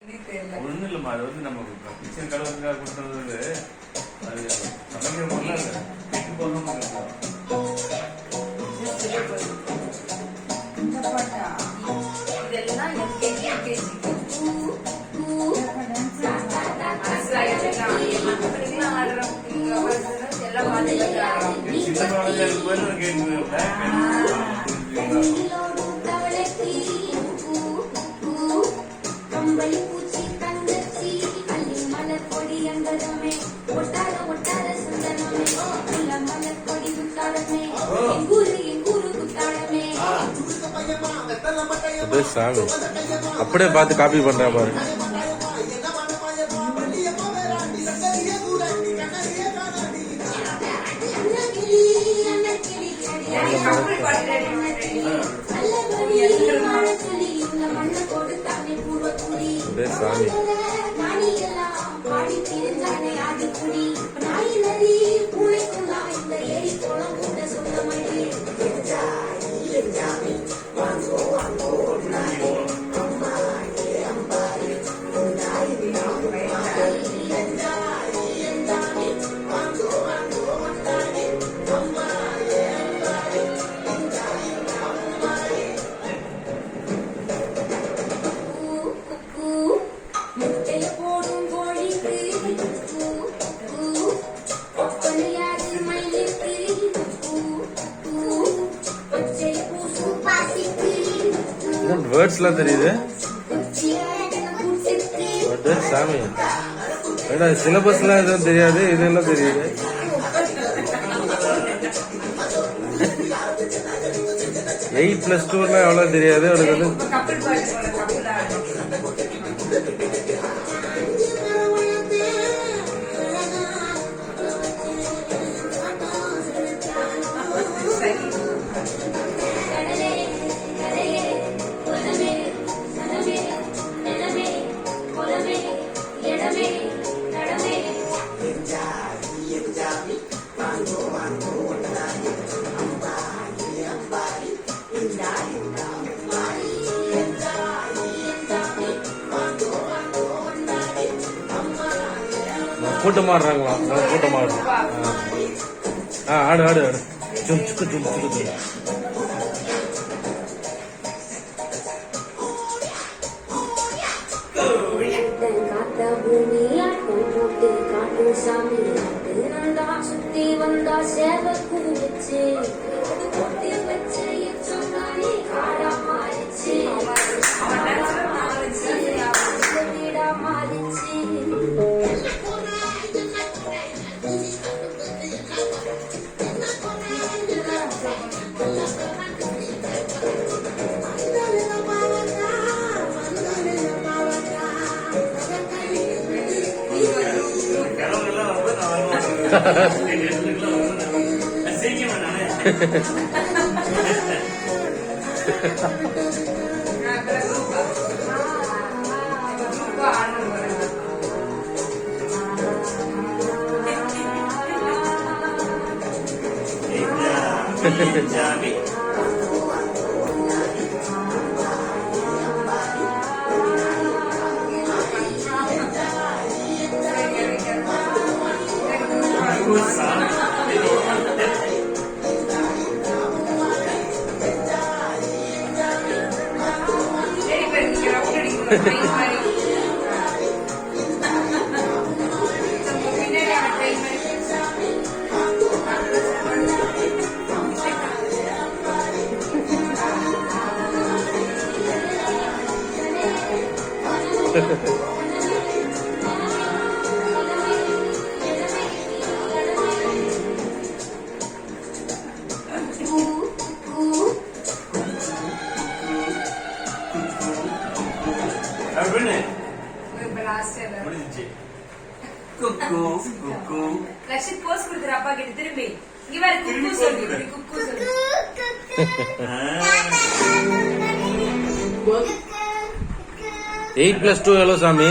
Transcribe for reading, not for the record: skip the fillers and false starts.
ஒண்ணு இல்லம்மா, அது வந்து நம்ம கிச்சன் கலவரத்துக்காக கொடுத்தது. அது சமைக்கிற பொருள் கெட்டு போகாம இதெல்லாம் பூச்சி தங்கச்சி அள்ளி மலர் கொடி அங்கரமே ஒட்டார ஒட்டார சுந்தரமே மலர் கொடி குத்தாடமே எங்கூரு குத்தாடமே. சாமி அப்படியே பார்த்து காப்பி பண்ற பாரு. சாமி வேர்ட்ஸ்லாம் தெரியுது சாமி. சிலபஸ்லாம் எதுவும் தெரியாது, இதெல்லாம் தெரியுது. எயிட் பிளஸ் டூலாம் எவ்வளவு தெரியாது அவனுக்கு வந்து. கூட்டம் ஆடுறாங்களா? கூட்டம் ஆடுறோம். ஆடு ஆடு ஆடு ஜும் சுக்கு ஜும் சுக்கு. சுத்தி வந்தா சேவ கூச்சு வச்சு காடா மாறிச்சு வீடா மாறிச்சு. லட்சித் போஸ் கொடுக்குற அப்பா கிட்ட திரும்பி இங்க வேற குக்கு சொல்லு குக்கு சொல்லு. 8+2 எவ்வளவு சாமி?